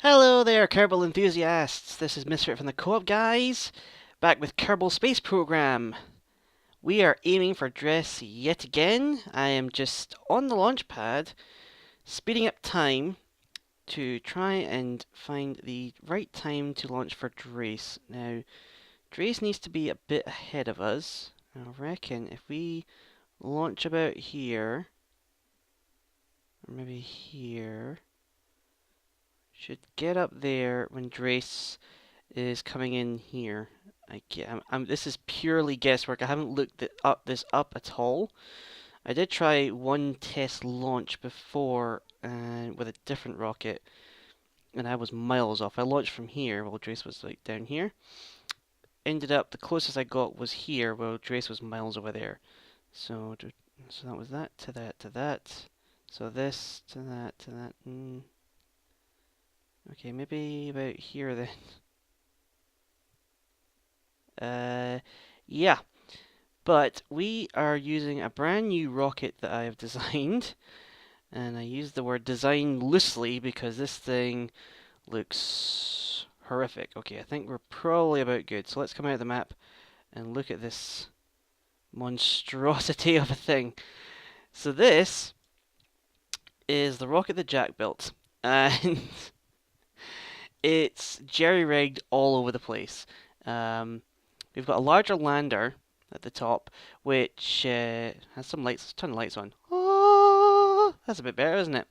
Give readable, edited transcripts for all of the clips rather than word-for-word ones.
Hello there, Kerbal enthusiasts. This is Misfit from the Co-op guys, back with Kerbal Space Program. We are aiming for Dres yet again. I am just on the launch pad, speeding up time to try and find the right time to launch for Dres. Now, Dres needs to be a bit ahead of us. I reckon if we launch about here, or maybe here, should get up there when Dres is coming in here. This is purely guesswork. I haven't looked this up at all. I did try one test launch before with a different rocket, and I was miles off. I launched from here while Dres was like down here. Ended up the closest I got was here, while Dres was miles over there. So that was that to that to that. So this to that to that. Okay, maybe about here then. Yeah, but we are using a brand new rocket that I have designed, and I use the word design loosely because this thing looks horrific. Okay, I think we're probably about good. So let's come out of the map and look at this monstrosity of a thing. So this is the rocket that Jack built, and it's jerry-rigged all over the place. We've got a larger lander at the top, which has some lights. Let's turn the lights on. Oh, that's a bit better, isn't it?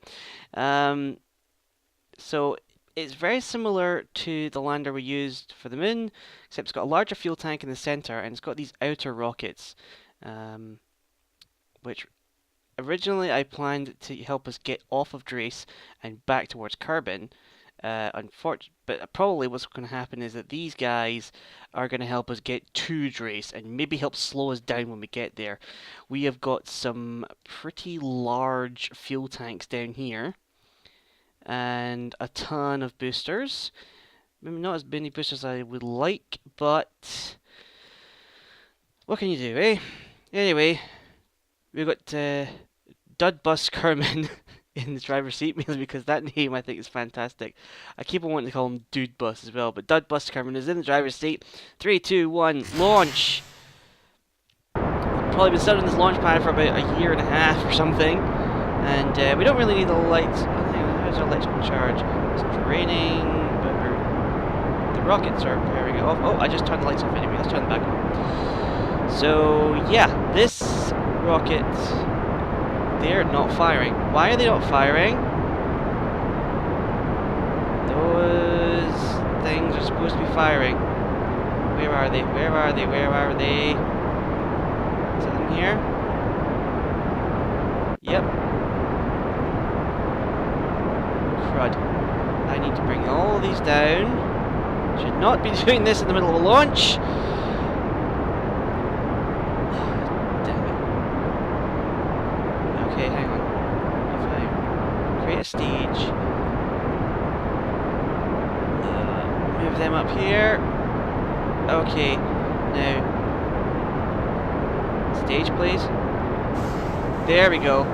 So it's very similar to the lander we used for the moon, except it's got a larger fuel tank in the center, and it's got these outer rockets, which originally I planned to help us get off of Dres and back towards Kerbin. But probably what's going to happen is that these guys are going to help us get to Dres and maybe help slow us down when we get there. We have got some pretty large fuel tanks down here and a ton of boosters. Maybe not as many boosters as I would like, but what can you do, eh? Anyway, we've got Dud Bus Kerman in the driver's seat, mainly because that name I think is fantastic. I keep on wanting to call him Dude Bus as well, but Dud Bus Kerman is in the driver's seat. 3, 2, 1, launch! I've probably been stuck on this launch pad for about a year and a half or something, and we don't really need the lights. How's our electrical charge? It's draining, but the rockets are powering it off. Oh, I just turned the lights off anyway. Let's turn them back on. So yeah, this rocket, they're not firing. Why are they not firing? Those things are supposed to be firing. Where are they? Where are they? Where are they? Is it in here? Yep. Crud. I need to bring all of these down. Should not be doing this in the middle of a launch. Okay, hang on. If I create a stage, move them up here. Okay, now stage, please. There we go.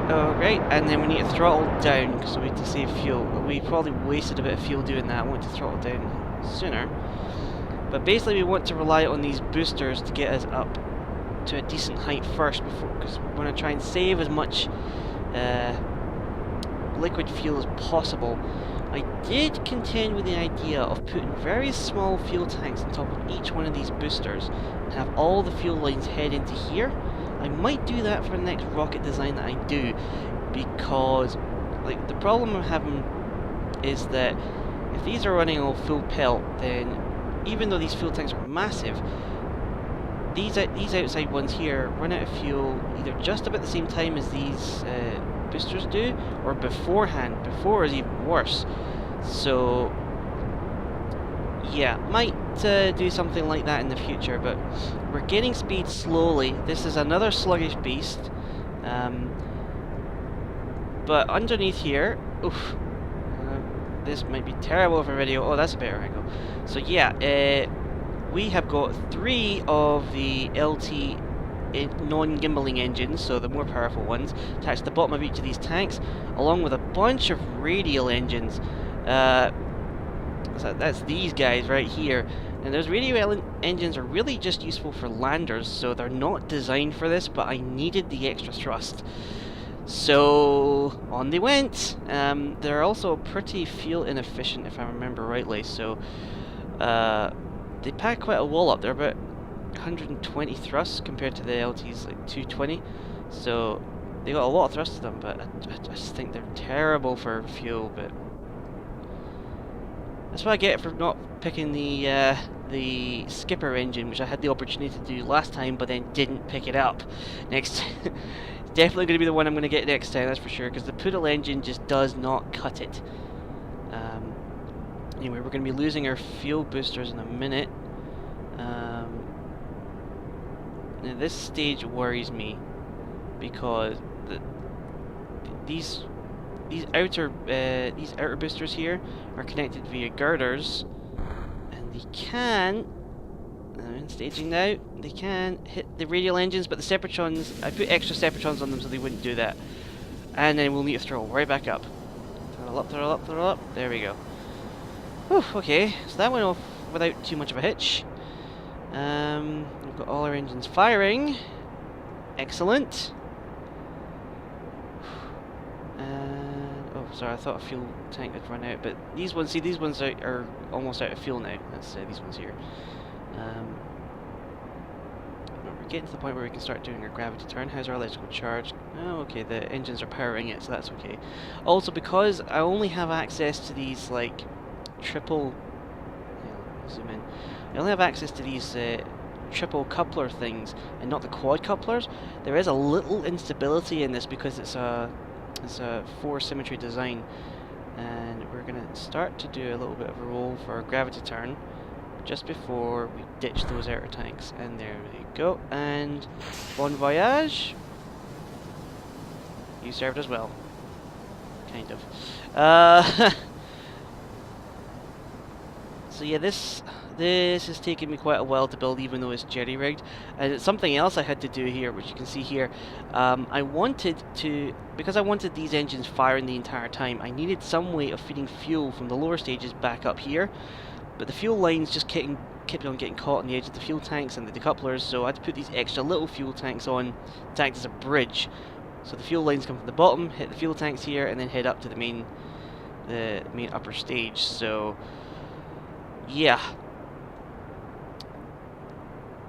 Oh, great. And then we need to throttle down because we need to save fuel. We probably wasted a bit of fuel doing that. I want to throttle down sooner. But basically, we want to rely on these boosters to get us up to a decent height first, because we want to try and save as much liquid fuel as possible. I did contend with the idea of putting very small fuel tanks on top of each one of these boosters and have all the fuel lines head into here. I might do that for the next rocket design that I do, because like the problem I'm having is that if these are running on full pelt, then even though these fuel tanks are massive, these outside ones here run out of fuel either just about the same time as these boosters do, or beforehand. Before is even worse. So yeah, might do something like that in the future, but we're gaining speed slowly. This is another sluggish beast, but underneath here, oof, this might be terrible for video. Oh, that's a better angle. So yeah, we have got 3 of the LT non-gimbaling engines, so the more powerful ones, attached to the bottom of each of these tanks, along with a bunch of radial engines. So that's these guys right here. And those radial engines are really just useful for landers, so they're not designed for this, but I needed the extra thrust. So on they went. They're also pretty fuel inefficient, if I remember rightly, so they pack quite a wall up. They're about 120 thrusts compared to the LT's like 220, so they got a lot of thrust to them, but I just think they're terrible for fuel. But that's what I get for not picking the skipper engine, which I had the opportunity to do last time, but then didn't pick it up. Next, it's definitely going to be the one I'm going to get next time, that's for sure, because the poodle engine just does not cut it. Anyway, we're going to be losing our fuel boosters in a minute. Now this stage worries me because these outer boosters here are connected via girders, and they can, in staging now, they can hit the radial engines, but the Separatrons, I put extra Separatrons on them so they wouldn't do that. And then we'll need to throttle right back up. Throttle up, throttle up, throttle up. There we go. Whew, okay, so that went off without too much of a hitch. We've got all our engines firing. Excellent. Oh, sorry, I thought a fuel tank had run out, but these ones, see, these ones are almost out of fuel now. That's these ones here. We're getting to the point where we can start doing our gravity turn. How's our electrical charge? Oh, okay, the engines are powering it, so that's okay. Also, because I only have access to these, like, triple... Yeah, zoom in. I only have access to these triple coupler things, and not the quad couplers. There is a little instability in this because it's a 4 symmetry design, and we're going to start to do a little bit of a roll for our gravity turn just before we ditch those outer tanks. And there we go, and bon voyage. You served as well, kind of. So yeah, this has taken me quite a while to build, even though it's jerry-rigged. And it's something else I had to do here, which you can see here. I wanted to, because I wanted these engines firing the entire time, I needed some way of feeding fuel from the lower stages back up here. But the fuel lines just kept on getting caught on the edge of the fuel tanks and the decouplers, so I had to put these extra little fuel tanks on to act as a bridge. So the fuel lines come from the bottom, hit the fuel tanks here, and then head up to the main upper stage. So yeah,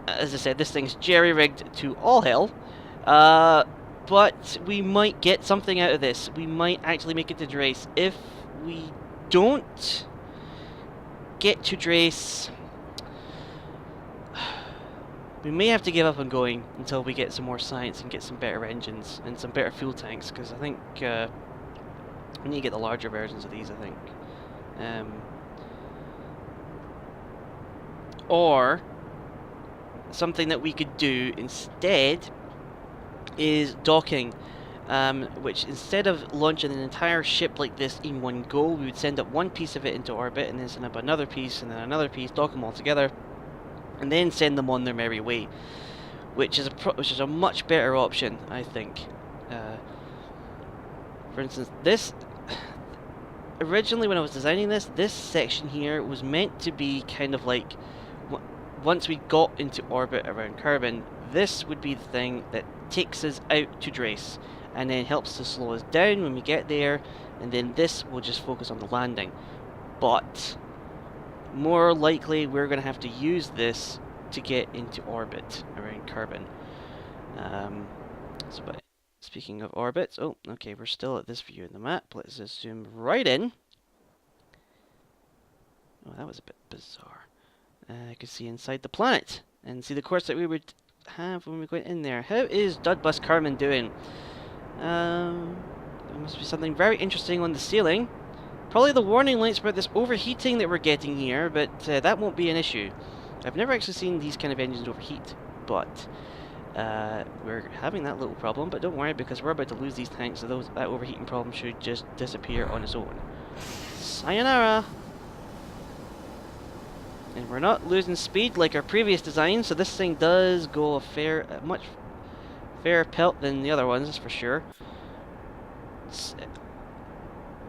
as I said, this thing's jerry-rigged to all hell, but we might get something out of this. We might actually make it to Dres. If we don't get to Dres, we may have to give up on going until we get some more science and get some better engines and some better fuel tanks, because I think we need to get the larger versions of these, I think. Or something that we could do instead is docking, which instead of launching an entire ship like this in one go, we would send up one piece of it into orbit and then send up another piece and then another piece, dock them all together, and then send them on their merry way, which is a much better option, I think. For instance, this originally, when I was designing this section here was meant to be kind of like, once we got into orbit around Kerbin, this would be the thing that takes us out to Dres and then helps to slow us down when we get there, and then this will just focus on the landing. But more likely we're going to have to use this to get into orbit around Kerbin. But speaking of orbits, oh, okay, we're still at this view in the map. Let's just zoom right in. Oh, that was a bit bizarre. I could see inside the planet and see the course that we would have when we go in there. How is Dudbus Carmen doing? There must be something very interesting on the ceiling. Probably the warning lights about this overheating that we're getting here, but that won't be an issue. I've never actually seen these kind of engines overheat, but we're having that little problem. But don't worry, because we're about to lose these tanks, so that overheating problem should just disappear on its own. Sayonara! And we're not losing speed like our previous design, so this thing does go fairer pelt than the other ones, that's for sure.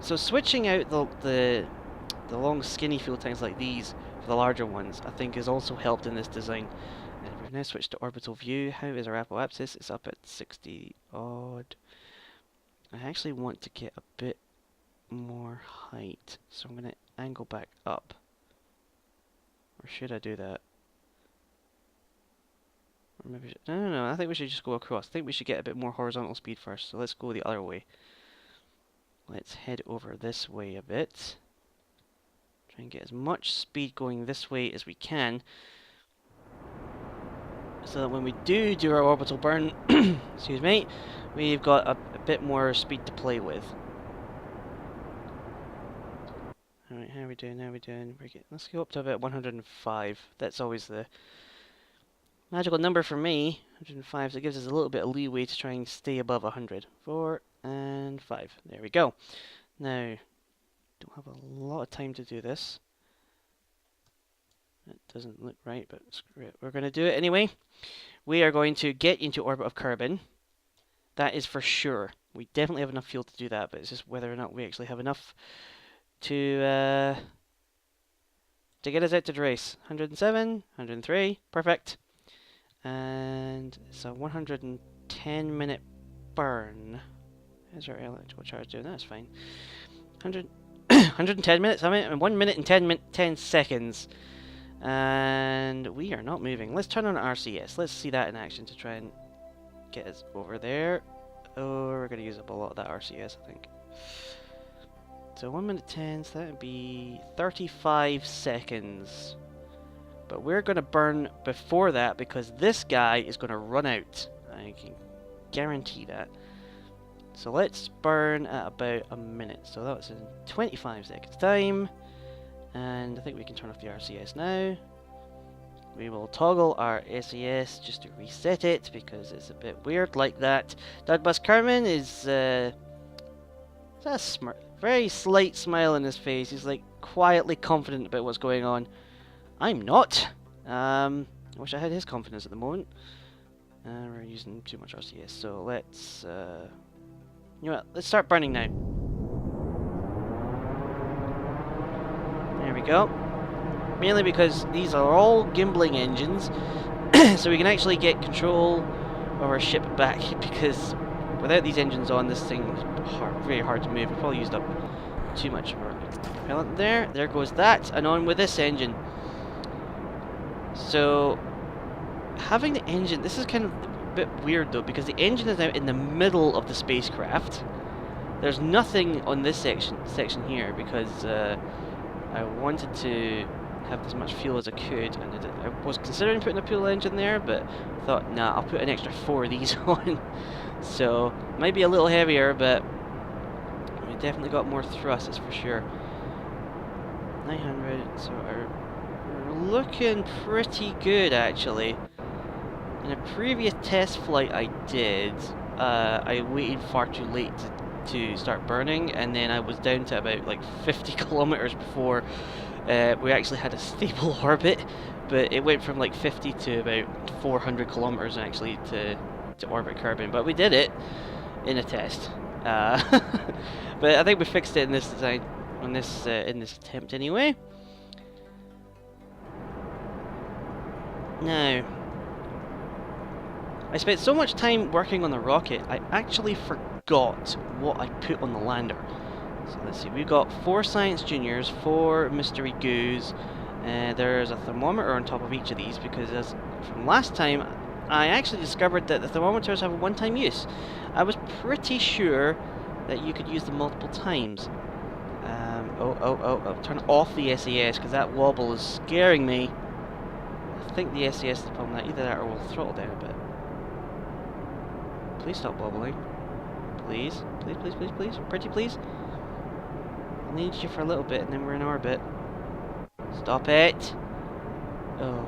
So switching out the long skinny fuel tanks like these for the larger ones, I think has also helped in this design. And we've now switched to orbital view. How is our apoapsis? It's up at 60 odd. I actually want to get a bit more height, so I'm going to angle back up. Or should I do that? Or maybe no, I think we should just go across. I think we should get a bit more horizontal speed first, so let's go the other way. Let's head over this way a bit. Try and get as much speed going this way as we can, so that when we do our orbital burn, excuse me, we've got a bit more speed to play with. Alright, how are we doing? Let's go up to about 105. That's always the magical number for me. 105, so it gives us a little bit of leeway to try and stay above 100. 4 and 5. There we go. Now, don't have a lot of time to do this. That doesn't look right, but screw it. We're going to do it anyway. We are going to get into orbit of Kerbin. That is for sure. We definitely have enough fuel to do that, but it's just whether or not we actually have enough to get us out to Dres. 107, 103, perfect. And it's a 110 minute burn. How's our electrical charge doing? That's fine. 110 minutes, I mean, 1 minute and 10 seconds. And we are not moving. Let's turn on RCS. Let's see that in action to try and get us over there. Oh, we're going to use up a lot of that RCS, I think. So 1 minute 10, so that would be 35 seconds. But we're going to burn before that because this guy is going to run out. I can guarantee that. So let's burn at about a minute. So that was in 25 seconds time. And I think we can turn off the RCS now. We will toggle our SAS just to reset it because it's a bit weird like that. Dudbus Kerman is a very slight smile on his face. He's like quietly confident about what's going on. I'm not. I wish I had his confidence at the moment. We're using too much RCS, so let's you know what, let's start burning now. There we go. Mainly because these are all gimbling engines, so we can actually get control of our ship back, because without these engines on, this thing is very hard to move. We probably used up too much of our propellant there. There goes that, and on with this engine. So, having the engine, this is kind of a bit weird though, because the engine is now in the middle of the spacecraft. There's nothing on this section here, because I wanted to have as much fuel as I could, and I was considering putting a fuel engine there, but I thought, nah, I'll put an extra 4 of these on. So, might be a little heavier, but we definitely got more thrust, that's for sure. 900, so we're looking pretty good, actually. In a previous test flight I did, I waited far too late to start burning, and then I was down to about like 50 kilometers before we actually had a stable orbit, but it went from like 50 to about 400 kilometers actually to orbit Kerbin, but we did it in a test. But I think we fixed it in this design, in this attempt anyway. Now, I spent so much time working on the rocket, I actually forgot what I put on the lander. So let's see, we've got 4 Science Juniors, 4 Mystery Goos, there's a thermometer on top of each of these, because as from last time, I actually discovered that the thermometers have a one-time use. I was pretty sure that you could use them multiple times. Turn off the SAS, because that wobble is scaring me. I think the SAS is the problem, either that or we'll throttle down a bit. Please stop wobbling. Please. Please, please, please, please. Pretty please. I'll need you for a little bit and then we're in orbit. Stop it! Oh,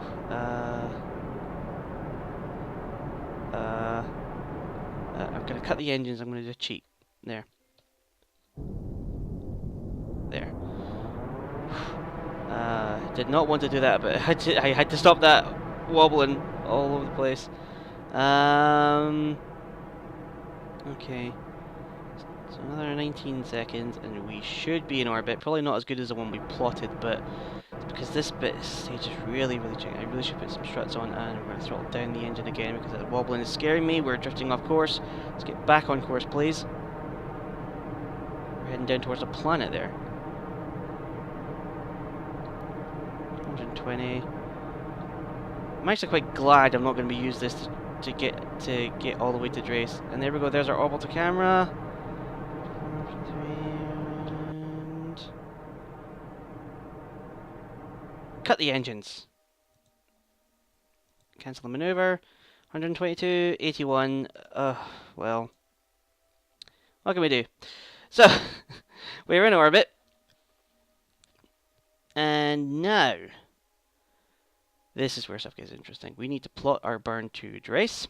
I'm gonna cut the engines, I'm gonna do a cheat. There. There. Did not want to do that, but I had to stop that wobbling all over the place. Okay. So another 19 seconds, and we should be in orbit. Probably not as good as the one we plotted, but it's because this stage is really, really tricky. I really should put some struts on, and we're going to throttle down the engine again because the wobbling is scaring me. We're drifting off course. Let's get back on course, please. We're heading down towards the planet there. 120. I'm actually quite glad I'm not going to be using this to get all the way to Dres. And there we go. There's our orbital camera. And cut the engines. Cancel the maneuver. 122, 81. Well, what can we do? So we're in orbit, and now this is where stuff gets interesting. We need to plot our burn to Dres.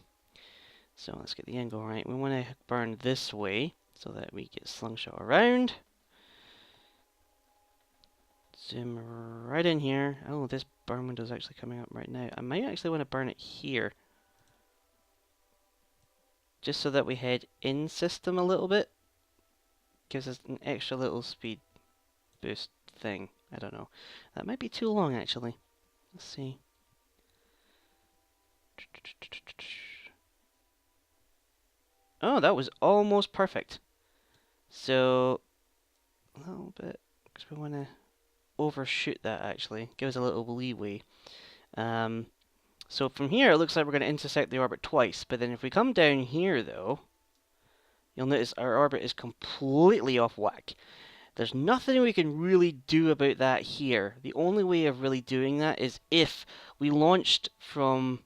So let's get the angle right. We want to burn this way so that we get slingshot around. Zoom right in here. Oh, this burn window is actually coming up right now. I might actually want to burn it here. Just so that we head in system a little bit. Gives us an extra little speed boost thing. I don't know. That might be too long actually. Let's see. Oh, that was almost perfect. So, a little bit, because we want to overshoot that actually. Give us a little leeway. So from here, it looks like we're going to intersect the orbit twice. But then if we come down here, though, you'll notice our orbit is completely off whack. There's nothing we can really do about that here. The only way of really doing that is if we launched from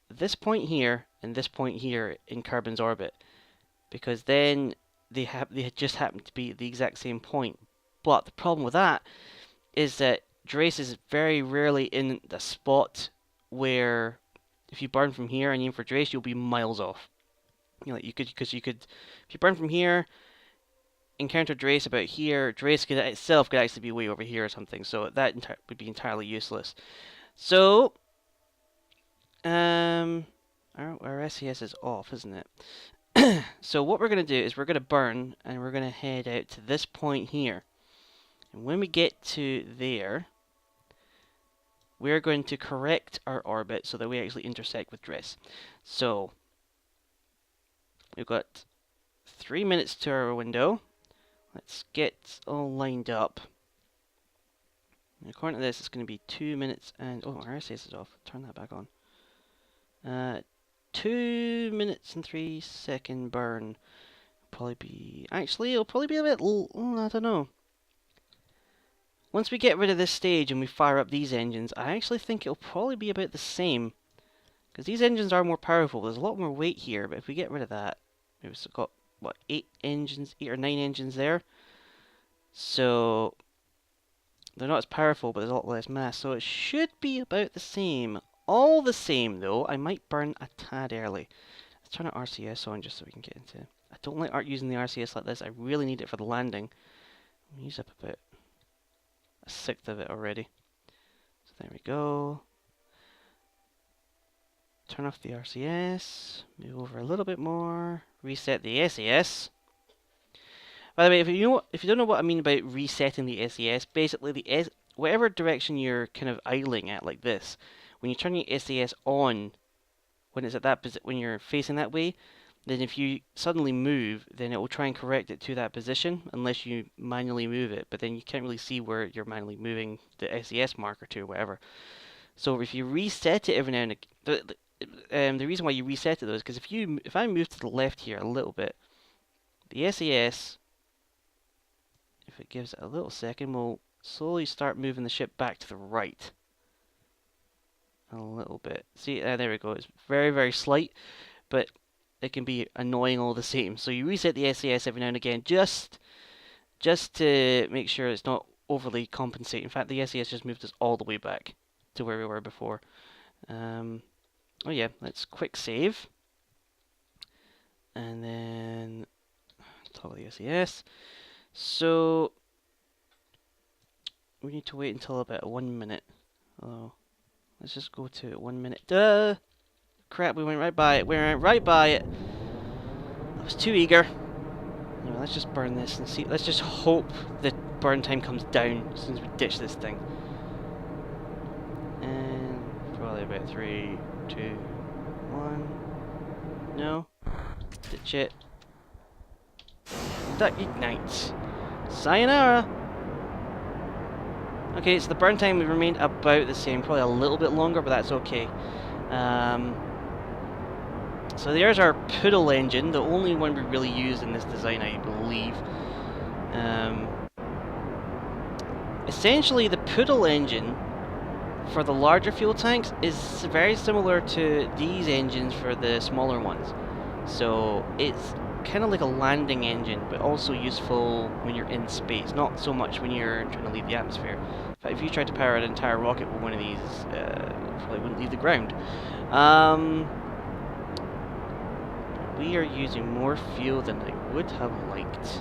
this point here and this point here in Kerbin's orbit, because then they just happen to be at the exact same point. But the problem with that is that Dres is very rarely in the spot where if you burn from here and aim for Dres, you'll be miles off. You know, because you could, if you burn from here, encounter Dres about here, Dres could itself could actually be way over here or something. So that would be entirely useless. So, our SES is off, isn't it? So what we're going to do is we're going to burn, and we're going to head out to this point here. And when we get to there, we're going to correct our orbit so that we actually intersect with Dres. So, we've got 3 minutes to our window. Let's get all lined up. And according to this, it's going to be 2 minutes and... Oh, our RSS is off. Turn that back on. 2 minutes and 3 second burn. Probably be... Actually, it'll probably be a bit... I don't know. Once we get rid of this stage and we fire up these engines, I actually think it'll probably be about the same. Because these engines are more powerful. There's a lot more weight here, but if we get rid of that... We've got, what, 8 or 9 engines there? So... They're not as powerful, but there's a lot less mass, so it should be about the same. All the same, though, I might burn a tad early. Let's turn our RCS on just so we can get into... I don't like using the RCS like this. I really need it for the landing. I'm use up about a sixth of it already. So there we go. Turn off the RCS. Move over a little bit more. Reset the SES. By the way, if you don't know what I mean about resetting the SES, basically whatever direction you're kind of idling at, like this, when you turn your SES on, when it's at that when you're facing that way, then if you suddenly move, then it will try and correct it to that position, unless you manually move it. But then you can't really see where you're manually moving the SES marker to, or whatever. So if you reset it every now and again, the reason why you reset it though is because if I move to the left here a little bit, the SES, if it gives it a little second, we'll slowly start moving the ship back to the right. A little bit. See, there we go. It's very, very slight, but it can be annoying all the same. So you reset the SAS every now and again, just to make sure it's not overly compensating. In fact, the SAS just moved us all the way back to where we were before. Oh yeah, let's quick save. And then toggle the SAS. So we need to wait until about 1 minute. Oh, let's just go to 1 minute. Duh! Crap, we went right by it. We went right by it. I was too eager. Anyway, let's just burn this and see. Let's just hope the burn time comes down as soon as we ditch this thing. And probably about 3, 2, 1. No. Ditch it. That ignites. Sayonara! Okay, so the burn time remained about the same, probably a little bit longer, but that's okay. So there's our poodle engine, the only one we really used in this design, I believe. Essentially, the poodle engine for the larger fuel tanks is very similar to these engines for the smaller ones. So it's kind of like a landing engine, but also useful when you're in space, not so much when you're trying to leave the atmosphere. In fact, if you tried to power an entire rocket with one of these, it probably wouldn't leave the ground. We are using more fuel than I would have liked.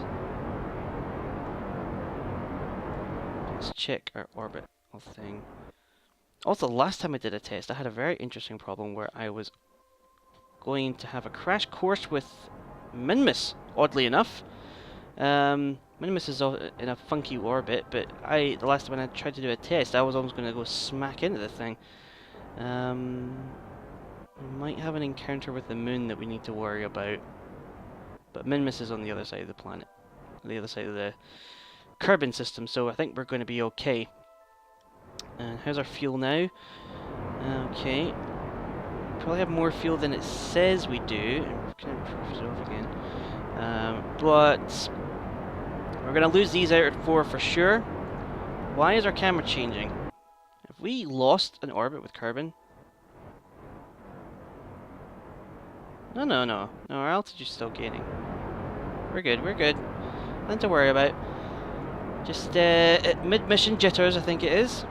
Let's check our orbital thing. Also, last time I did a test, I had a very interesting problem where I was going to have a crash course with Minmus, oddly enough. Minmus is in a funky orbit, but the last time when I tried to do a test, I was almost going to go smack into the thing. We might have an encounter with the moon that we need to worry about. But Minmus is on the other side of the planet. The other side of the Kerbal system, so I think we're going to be okay. And how's our fuel now? Okay. Probably have more fuel than it says we do. Can I improve it off again? But we're going to lose these out at 4 for sure. Why is our camera changing? Have we lost an orbit with Kerbal? No, our altitude's still gaining. We're good, nothing to worry about. Just mid-mission jitters, I think it is.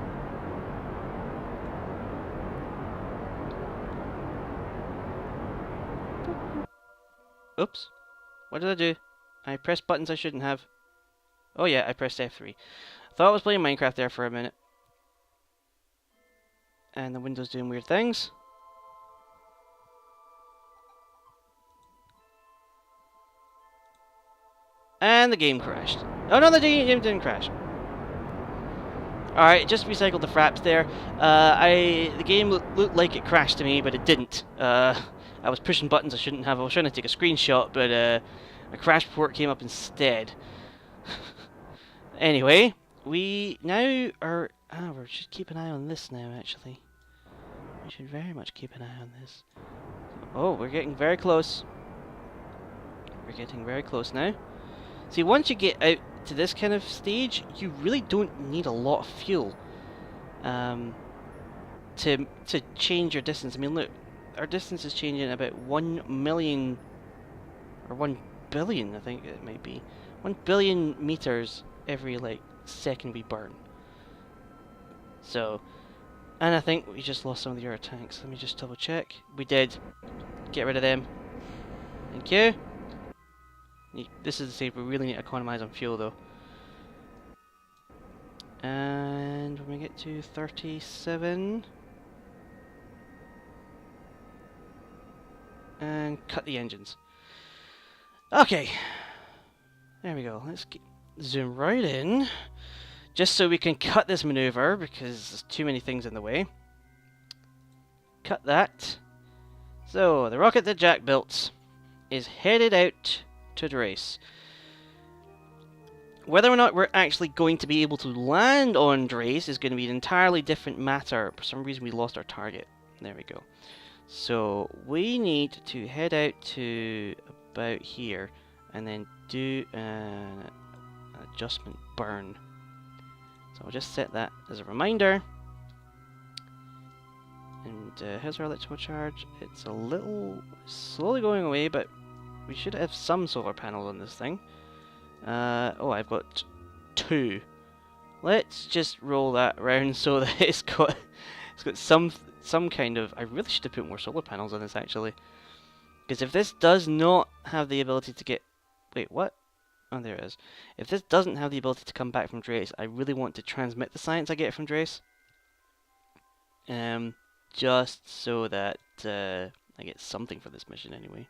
Oops. What did I do? I pressed buttons I shouldn't have. Oh yeah, I pressed F3. Thought I was playing Minecraft there for a minute. And the window's doing weird things. And the game crashed. Oh no, the game didn't crash. Alright, just recycled the fraps there. The game looked like it crashed to me, but it didn't. I was pushing buttons I shouldn't have. I was trying to take a screenshot, but a crash report came up instead. Anyway, we now are... we should keep an eye on this now, actually. We should very much keep an eye on this. Oh, we're getting very close. We're getting very close now. See, once you get out to this kind of stage, you really don't need a lot of fuel to change your distance. I mean, look, our distance is changing about 1 million, or 1 billion, I think it might be. 1 billion meters every, like, second we burn. So, and I think we just lost some of the air tanks. Let me just double check. We did. Get rid of them. Thank you. This is the stage we really need to economize on fuel, though. And when we get to 37... and cut the engines. Okay. There we go. Let's zoom right in. Just so we can cut this maneuver, because there's too many things in the way. Cut that. So, the rocket that Jack built is headed out to Dres. Whether or not we're actually going to be able to land on Dres is going to be an entirely different matter. For some reason we lost our target. There we go. So we need to head out to about here and then do an adjustment burn. So I'll just set that as a reminder. And how's our electrical charge? It's a little slowly going away, but we should have some solar panels on this thing. Oh, I've got 2. Let's just roll that around so that it's got some kind of... I really should have put more solar panels on this, actually. Because if this does not have the ability to get... Wait, what? Oh, there it is. If this doesn't have the ability to come back from Dres, I really want to transmit the science I get from Dres. Just so that I get something for this mission anyway.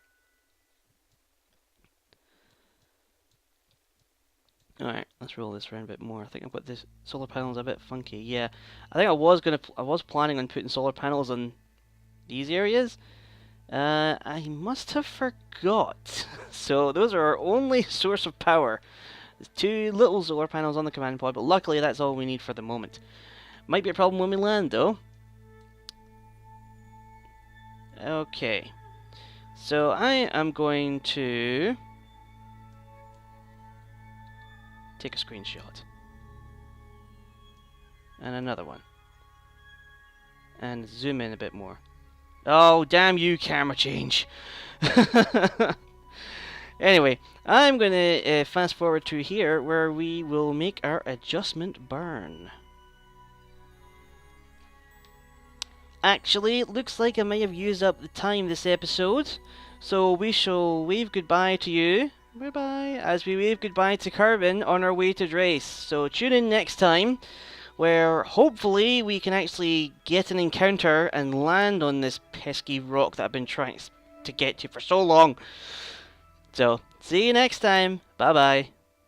Alright, let's roll this around a bit more. I think I've got this solar panels a bit funky. Yeah, I think I was planning on putting solar panels on these areas. I must have forgot. So those are our only source of power. There's 2 little solar panels on the command pod, but luckily that's all we need for the moment. Might be a problem when we land, though. Okay. So I am going to take a screenshot. And another one. And zoom in a bit more. Oh, damn you, camera change. Anyway, I'm going to fast forward to here where we will make our adjustment burn. Actually, it looks like I may have used up the time this episode, so we shall wave goodbye to you. Bye-bye, as we wave goodbye to Carbon on our way to Dres. So tune in next time, where hopefully we can actually get an encounter and land on this pesky rock that I've been trying to get to for so long. So, see you next time. Bye-bye.